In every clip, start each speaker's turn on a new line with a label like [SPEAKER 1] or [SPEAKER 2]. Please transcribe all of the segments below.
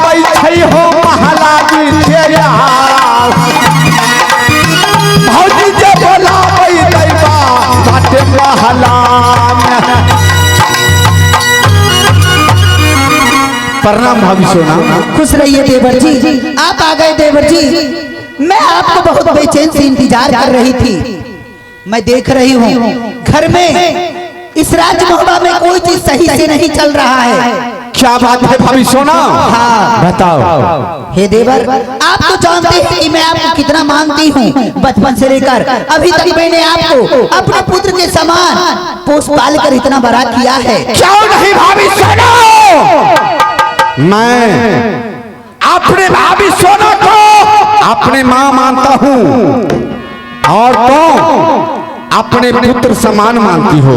[SPEAKER 1] बैठे हो महला बिछेया भौजी जे बोला दैबा बाटे महला में। प्रणाम भाभी सोना।
[SPEAKER 2] खुश रहिए देवर जी, आप आ गए देवर जी। मैं आपको बहुत बेचैन से इंतजार कर रही थी। मैं देख रही हूँ घर में इस राजमहल में कोई चीज सही से नहीं चल रहा है।
[SPEAKER 1] क्या बात है भाभी सोना?
[SPEAKER 2] हाँ
[SPEAKER 1] बताओ।
[SPEAKER 2] हे देवर, आप तो जानते हैं कि मैं आपको कितना मानती हूँ। बचपन से लेकर अभी तक मैंने आपको अपने पुत्र के समान पोस पाल कर इतना बड़ा किया है।
[SPEAKER 1] क्यों नहीं भाभी सोना? मैं अपने भाभी सोना को अपने माँ मानता हूँ और तो अपने पुत्र समान मानती हो।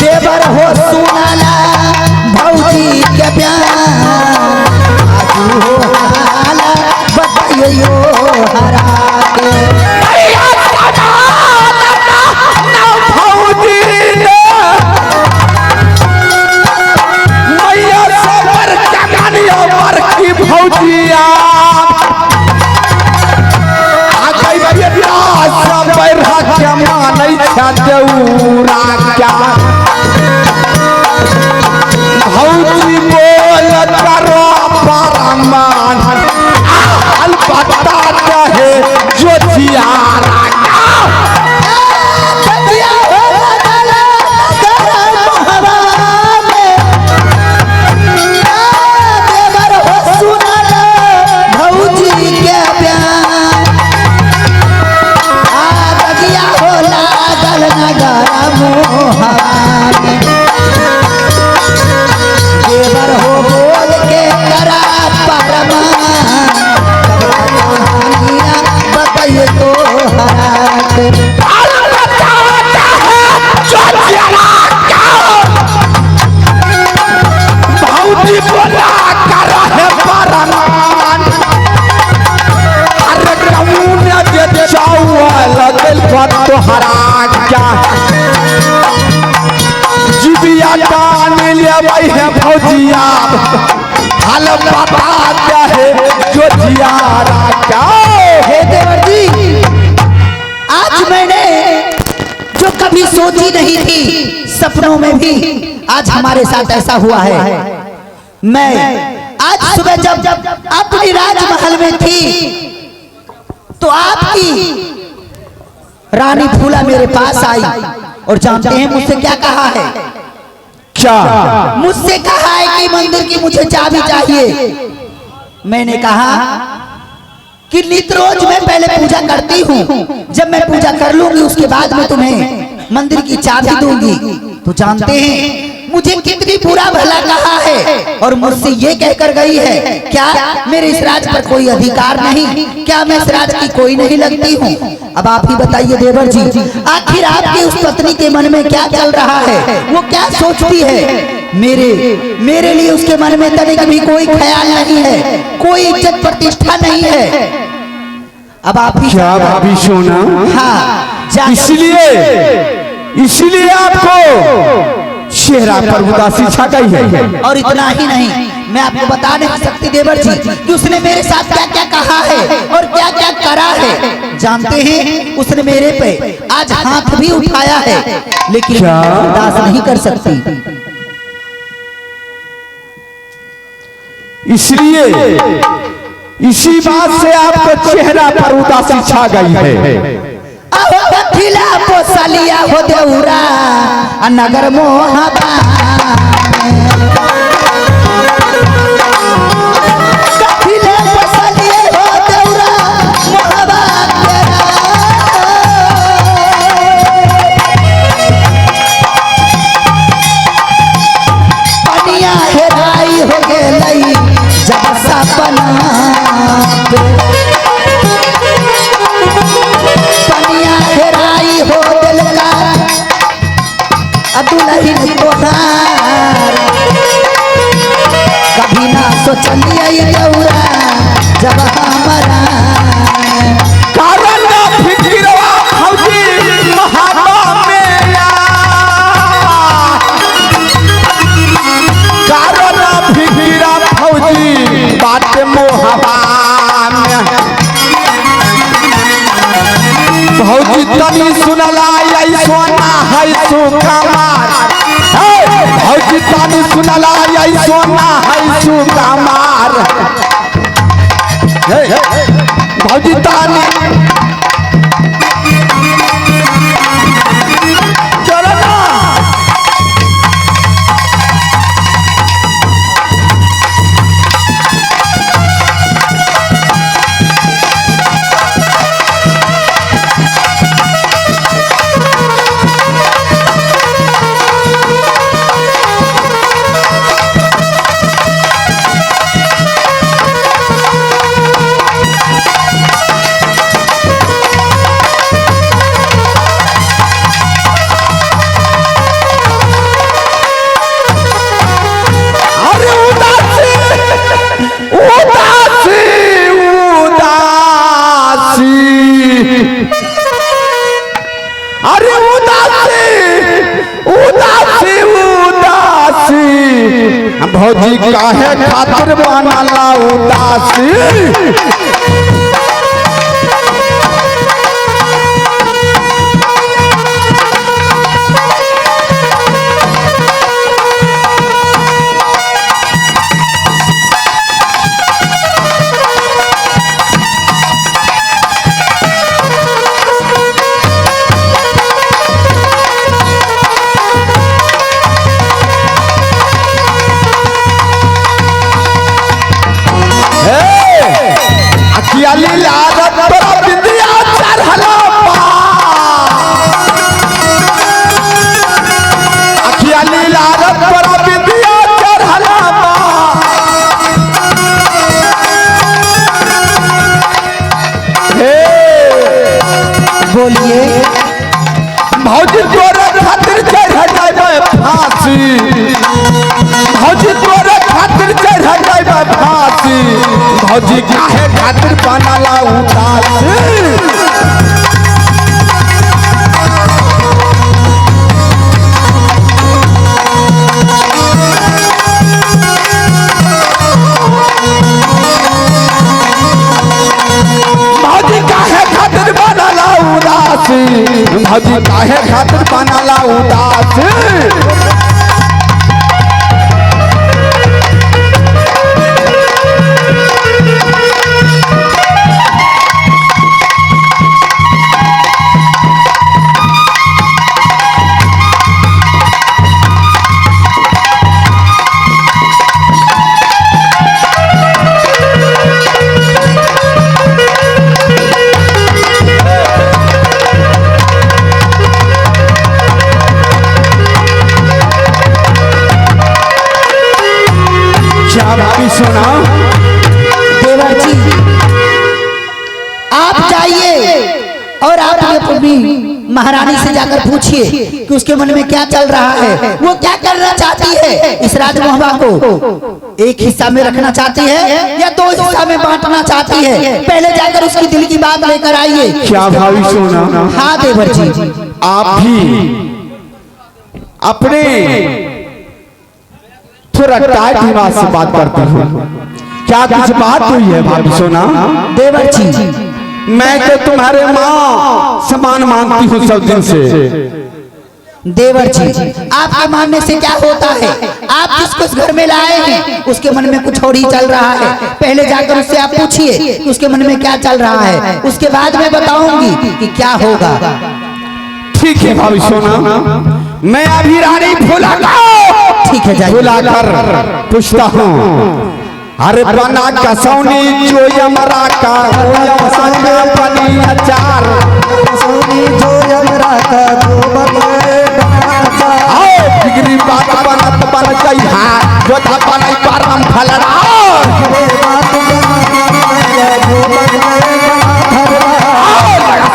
[SPEAKER 2] देवर हो सुनाला भौजी के प्यार आजू हो हाला बताइयो हरा के
[SPEAKER 1] भौजी मैया सबर जगानिया पर की भौजिया क्या मानै छौरा क्या भौजी बोल करो परमान आल बता रहे जो जियारा
[SPEAKER 2] देवर हो बोल के करा बताइए तो
[SPEAKER 1] भौजी बोला कर है परमान अरे कौन जे चावल दिल पर तोहरा क्या जिबिया कान लेबै है भौजिया हाल बता क्या है जो जियारा क्या।
[SPEAKER 2] हे देवर जी, आज मैंने जो कभी सोची नहीं थी सपनों में भी आज हमारे साथ ऐसा हुआ है। मैं आज सुबह जब अपनी राजमहल में थी तो आपकी रानी फूला मेरे पास आई और जानते हैं मुझसे क्या कहा है?
[SPEAKER 1] क्या
[SPEAKER 2] मुझसे कहा है कि मंदिर की मुझे चाबी चाहिए। मैंने कहा कि नित्य रोज मैं पहले पूजा करती हूँ, जब मैं पूजा कर लूंगी उसके बाद में तुम्हें मंदिर की चाबी दूंगी। तो जानते हैं मुझे कितनी बुरा भला कहा है और मुझसे ये कहकर गई है क्या मेरे इस राज पर कोई अधिकार नहीं, क्या मैं इस राज की कोई नहीं लगती हूँ? अब आप ही बताइए देवर जी, आखिर आपकी उस पत्नी के मन में क्या चल रहा है? वो क्या सोचती है? मेरे लिए उसके मन में तनिक भी कोई ख्याल नहीं है, कोई इज्जत प्रतिष्ठा नहीं है। अब आप ही
[SPEAKER 1] क्या भाभी सोना?
[SPEAKER 2] हाँ,
[SPEAKER 1] इसलिए आपको चेहरा पर उदासी छा गई है।
[SPEAKER 2] और इतना ही नहीं, मैं आपको बता नहीं सकती देवर जी कि उसने मेरे साथ क्या क्या कहा है और क्या क्या करा है। जानते हैं उसने मेरे पे आज हाथ भी उठाया है, लेकिन बर्दाश्त नहीं कर सकती।
[SPEAKER 1] इसलिए इसी बात से आपको चेहरा पर उदासी छा गई है।
[SPEAKER 2] खिला पोसलिया हो देउरा नगर मोहबा खिले पोसलिए हो देउरा मोहबा पनिया हेराई हो गेल तो चलिए गौरा जब हमारा
[SPEAKER 1] कारण फिकिरवा फौजी महाबा मेरा कारण फिकिरा फौजी बात मोहबा में फौजी तनी सुनला आई सोना है सुकमार फौजी तनी सुनला आई सोना है सुकमार फौजी तनी चलो ना अरे उदासी उदासी उदासी भौजी काहे खातिर बनाला उदासी अखियाली लागत तोरा बिंदिया चढ़ला अखियाली लागत तोरा बिंदिया चढ़ला हे
[SPEAKER 2] बोलिए
[SPEAKER 1] भौजी तोरा खातिर चढ़ जाए फांसी भौजी तोरा खातिर चढ़ जाए फांसी भौजी काहे खातिर बनाला उदासी भौजी काहे खातिर बनाला उदासी भौजी काहे खातिर बनाला उदासी भाभी सुना
[SPEAKER 2] देवर जी आप जाइए और आप अपनी महारानी से जाकर पूछिए कि उसके मन में क्या चल रहा है, वो क्या करना चाहती है, इस राजमोहबा को एक हिस्सा में रखना चाहती है या दो हिस्सा में बांटना चाहती है। पहले जाकर उसकी दिल की बात लेकर आइए।
[SPEAKER 1] क्या भाभी सोना?
[SPEAKER 2] हाँ देवर जी,
[SPEAKER 1] आप भी अपने थोड़ा टाइट दिमाग से बात करते हो। क्या कुछ बात हुई है भाभी सोना?
[SPEAKER 2] देवर जी
[SPEAKER 1] मैं तो तुम्हारे माँ समान मानती हूँ सब दिन से।
[SPEAKER 2] देवर जी आपके मानने से क्या होता है, आप जिसको इस घर में लाए हैं उसके मन में कुछ और ही चल रहा है। पहले जाकर उससे आप पूछिए कि उसके मन में क्या चल रहा है, उसके बाद मैं बताऊंगी कि क्या होगा।
[SPEAKER 1] ठीक है भाभी सोना, मैं अभी रानी
[SPEAKER 2] ठीक है जाइए।
[SPEAKER 1] बुलाकर पूछता हूँ। अरे बना कसौनी जो यमरा का पनी अचार
[SPEAKER 2] जो यमरा का
[SPEAKER 1] डिग्री बात बनत बन गई है जो था बनई परम फलड़ा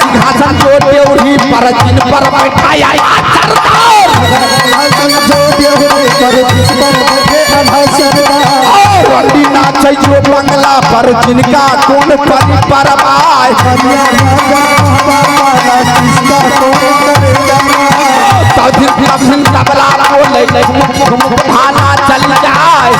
[SPEAKER 1] सिंहासन जो देवरी पर जिन पर बैठाया मुरली नाचे जो बंगला पर जिनका कौन परी परवाह तभिन तबला बोले भाला चल जाए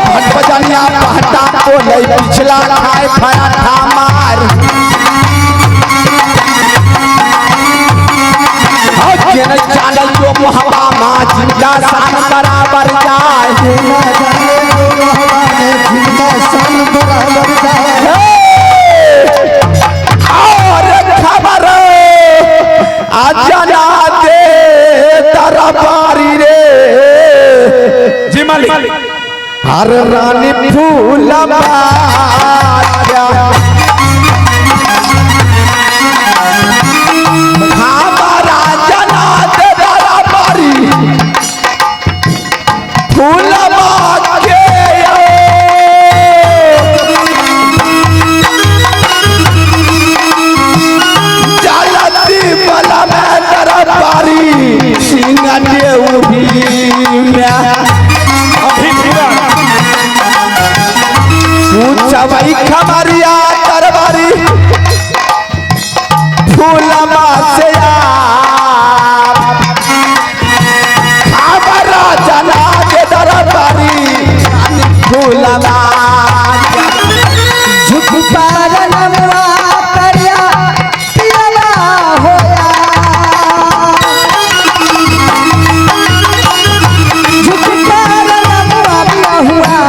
[SPEAKER 1] भट बजनिया पहटा बोले पिछला खाए पराठा मार चाल जो मुहबा माँ जिनका शान बराबर जाए और खबर आजना दे दरबारी रे जी मालिक हर रानी फूल वही खबरिया दरबारी फूलमा से खबर जना के दरबारी फूलमा
[SPEAKER 2] झुक पारनवा करिया पियला होया झुक पारनवा पिया हुआ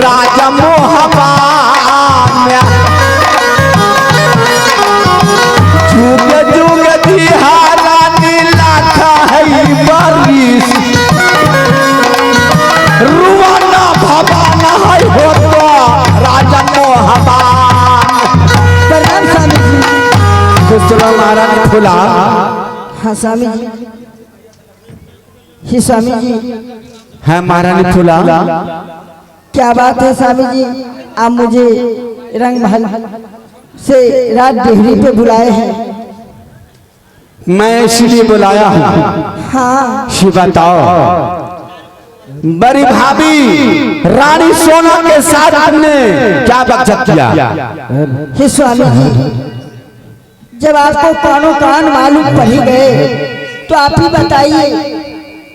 [SPEAKER 2] राजा मोहबा जुग जुग दिहारा नीला है बारिश रुआना भवाना है होता राजा मोहबा
[SPEAKER 3] प्रणाम स्वामी जी।
[SPEAKER 1] दूसरा महारानी फुला
[SPEAKER 3] हाँ स्वामी जी, ही स्वामी जी
[SPEAKER 1] है महारानी फुला।
[SPEAKER 3] क्या बात है स्वामी जी, आप मुझे रंग महल से रात डेहरी पे बुलाए हैं।
[SPEAKER 1] मैं इसलिए बुलाया हूँ।
[SPEAKER 3] हाँ
[SPEAKER 1] बताओ बड़ी भाभी रानी सोना के साथ आपने क्या बकचक किया?
[SPEAKER 3] हे स्वामी जी, जब आपको कानों कान मालूम पड़ ही गए तो आप ही बताइए,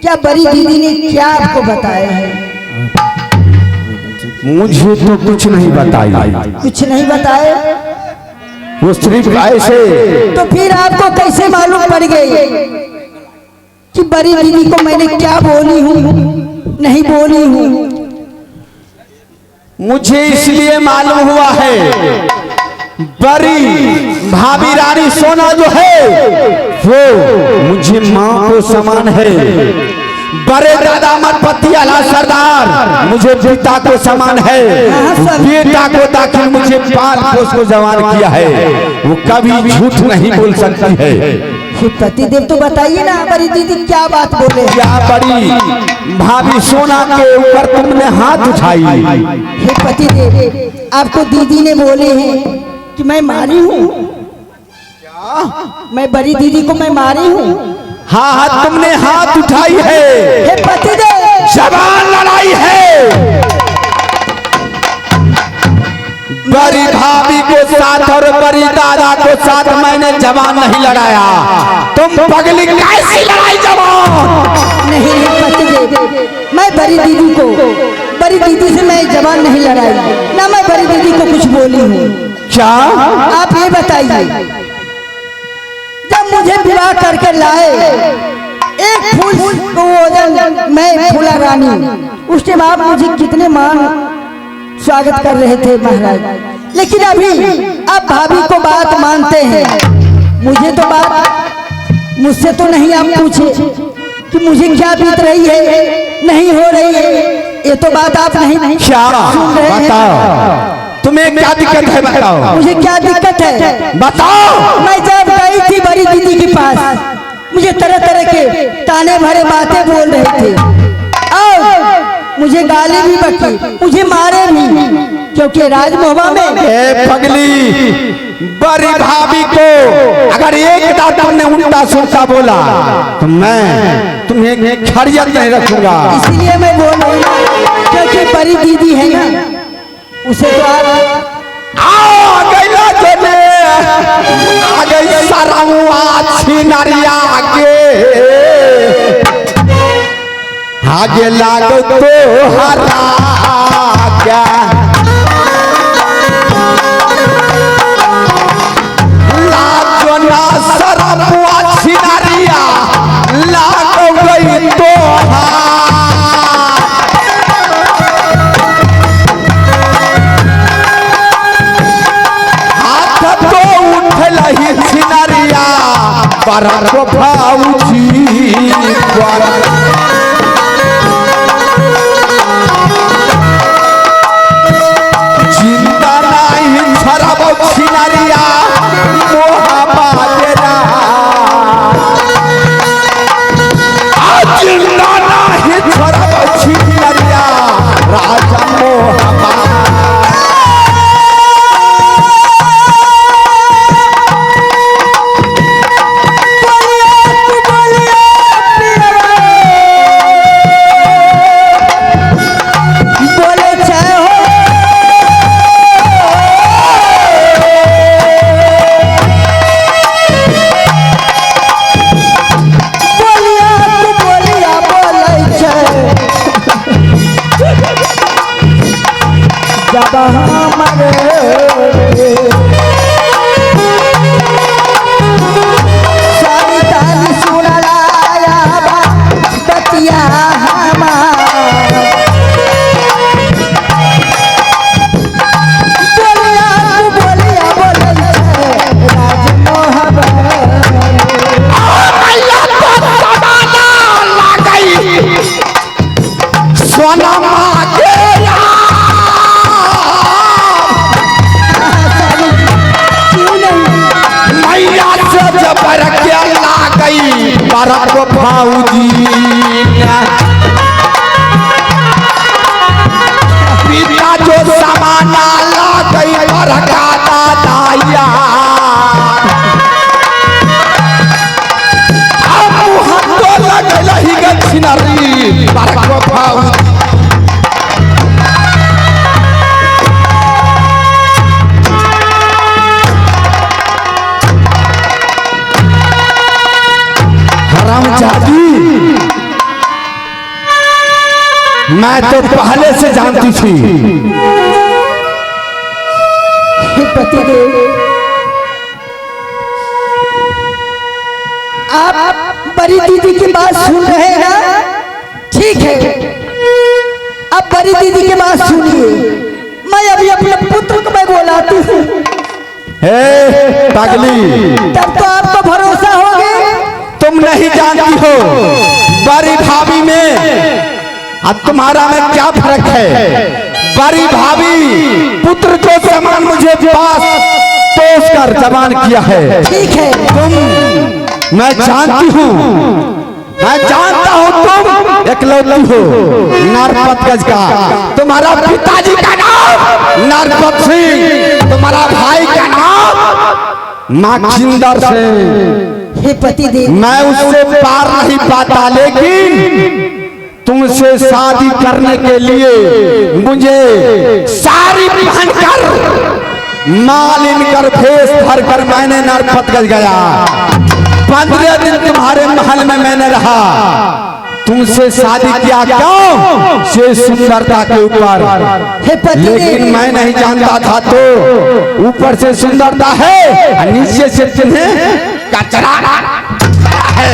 [SPEAKER 3] क्या बड़ी दीदी ने क्या आपको बताया है?
[SPEAKER 1] मुझे तो कुछ नहीं बताई।
[SPEAKER 3] कुछ नहीं बताए?
[SPEAKER 1] वो सिर्फ ऐसे।
[SPEAKER 3] तो फिर आपको कैसे मालूम पड़ गई कि बड़ी दीदी को मैंने क्या बोली हूँ नहीं बोली हूँ?
[SPEAKER 1] मुझे इसलिए मालूम हुआ है, बड़ी भाभी रानी सोना जो है वो मुझे माँ को समान है। बड़े दादा अमरपति आला सरदार मुझे पिता को समान है। बेटा को दाखिल मुझे पाल पोस को जवान किया है, वो कभी झूठ नहीं बोल सकती है।
[SPEAKER 3] पति देव तो बताइए ना, बड़ी दीदी क्या बात बोले?
[SPEAKER 1] क्या बड़ी भाभी सोना के ऊपर तुमने हाथ उठाई?
[SPEAKER 3] हे पति देव, आपको दीदी ने बोले हैं कि मैं मारी हूँ? मैं बड़ी दीदी को मैं मारी हूँ?
[SPEAKER 1] हाँ हाँ तुमने हाथ उठाई है।
[SPEAKER 3] हे पति देव,
[SPEAKER 1] जवान लड़ाई है। बड़ी भाभी को साथ और बड़ी दादा को साथ मैंने जवान नहीं लड़ाया। तुम पगली कैसी लड़ाई जवान?
[SPEAKER 3] नहीं पति देव, मैं बड़ी दीदी को, बड़ी दीदी से मैं जवान नहीं लड़ाई ना, मैं बड़ी दीदी को कुछ बोली हूँ।
[SPEAKER 1] क्या
[SPEAKER 3] आप ये बताइए, जब मुझे विवाह करके लाए एक फूल को मैं फूला रानी, उस टाइम आप मुझे कितने मान स्वागत कर रहे थे महाराज, लेकिन अभी आप भाभी को बात मानते हैं, मुझे तो बात मुझसे तो नहीं आप पूछे कि मुझे क्या बीत रही है, नहीं हो रही है, ये तो बात आप नहीं
[SPEAKER 1] क्या
[SPEAKER 3] सुन रहे हैं।
[SPEAKER 1] बताओ, तुम्हें क्या दिक्कत है? बताओ
[SPEAKER 3] मुझे क्या दिक्कत है
[SPEAKER 1] बताओ।
[SPEAKER 3] मैं जब गई थी बड़ी दीदी के पास, मुझे तरह तरह के ताने भरे बातें बोल रहे थे और मुझे गाली भी बकी, मुझे मारे भी, क्योंकि राजमोहबा में
[SPEAKER 1] ए पगली, बड़ी भाभी को अगर एक दांत तुमने उल्टा सुल्टा बोला तो मैं तुम्हें खड़ियत नहीं रखूंगा।
[SPEAKER 3] इसलिए मैं बोल रही हूँ, क्योंकि बड़ी दीदी है ना, उसे तो
[SPEAKER 1] आ गई सरहुआ छिनरिया आगे लागो तो हरा क्या लागो ना सरहुआ छिनरिया लागो गई तो छिनरिया बड़ा को भाऊजी चिंता नहीं छरब छिनरिया मोहब्बतेरा चिंता नहीं छरब छिनरिया राजा मोहब्बत भाऊजी पिता जो समाना ला गई बरका दादाया अब हम तो लग लही गई छिनरी बरका भाऊजी मैं तो पहले से जानती थी।
[SPEAKER 3] पतिदेव, आप बड़ी दीदी की बात सुन रहे हैं, ठीक है, अब बड़ी दीदी की बात सुनिए। मैं अभी अपने पुत्र को मैं बुलाती हूँ।
[SPEAKER 1] पागली,
[SPEAKER 3] तब तो आपको भरोसा होगा।
[SPEAKER 1] तुम नहीं जानती हो बड़ी भाभी में अब तुम्हारा में क्या फर्क है। बड़ी भाभी पुत्र को समान मुझे पास तोस कर जवान किया है।
[SPEAKER 3] ठीक है,
[SPEAKER 1] मैं जानती हूँ, मैं जानता हूँ तुम एकलौती हो नरपतगज का। तुम्हारा पिताजी का नाम नरपत सिंह, तुम्हारा भाई का नाम माखिंदर सिंह।
[SPEAKER 3] हे पतिदेव,
[SPEAKER 1] मैं उससे पार नहीं पाता, लेकिन तुमसे शादी करने के लिए मुझे सारी पहनकर मालिन कर भेष भर कर मैंने नरपतगज गया। 15 दिन तुम्हारे महल में मैंने रहा, तुमसे शादी किया क्यों? से सुंदरता के ऊपर, लेकिन मैं नहीं जानता था तो ऊपर से सुंदरता है, नीचे से तुम्हें कचरा है।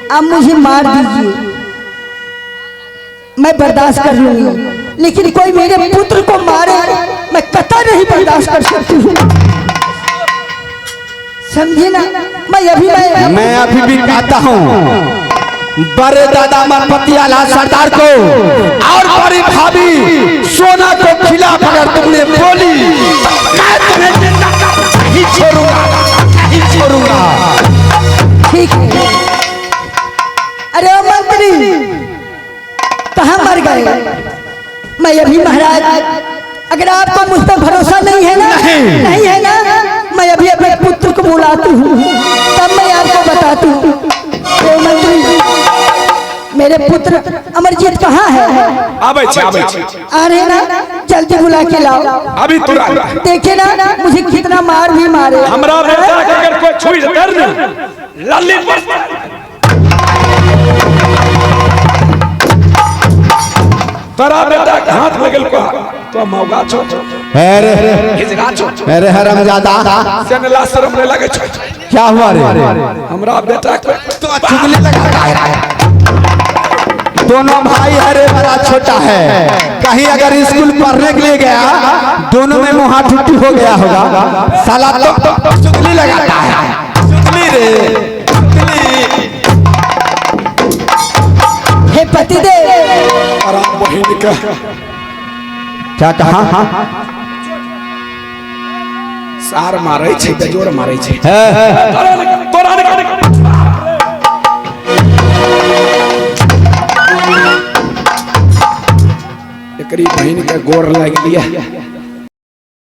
[SPEAKER 3] अब मुझे मार दीजिए, मैं बर्दाश्त कर लूंगी, लेकिन कोई मेरे पुत्र को मारे मैं कतई नहीं बर्दाश्त कर सकती हूँ। समझे ना? मैं
[SPEAKER 1] अभी भी कहता हूँ बड़े दादा अमरपति लाल सरदार को और बड़ी भाभी सोना को खिलाफ अगर तुमने बोली मैं तुम्हें जिंदा नहीं छोड़ूंगा, नहीं छोड़ूंगा।
[SPEAKER 3] ठीक है। अरे ओ मंत्री कहाँ मर गए? मैं अभी महाराज, अगर आपको मुझ पर भरोसा नहीं है ना, नहीं है ना, मैं अभी अपने पुत्र को बुलाती हूँ, तब मैं आपको बताती हूँ। ओ मंत्री, मेरे पुत्र अमरजीत कहाँ है? आ रहे ना, जल्दी बुला के लाओ
[SPEAKER 4] अभी तुरंत।
[SPEAKER 3] देखे ना मुझे कितना मार भी मारे।
[SPEAKER 4] हमरा बेटा के अगर कोई छुई दर्द लल्ली तोरा बेटा के हाथ लगल को तो मौका छो
[SPEAKER 1] अरे हरामजादा
[SPEAKER 4] सेनला शर्म नहीं लगे छो।
[SPEAKER 1] क्या हुआ रे?
[SPEAKER 4] हमरा बेटा को
[SPEAKER 1] तो चुगली लगाता है। दोनों भाई हरे बड़ा छोटा है, कहीं अगर स्कूल पढ़ने के लिए गया दोनों में मुहा ठुट्टी हो गया होगा। साला तो चुगली लगाता है। चुगली रे चुगली।
[SPEAKER 3] हे पतिदेव,
[SPEAKER 4] आराम बहिन का
[SPEAKER 1] क्या कहा?
[SPEAKER 4] सार मारै छै, बेजोर मारै छै। तोरा एकरी बहिन के गोर लाग लिया।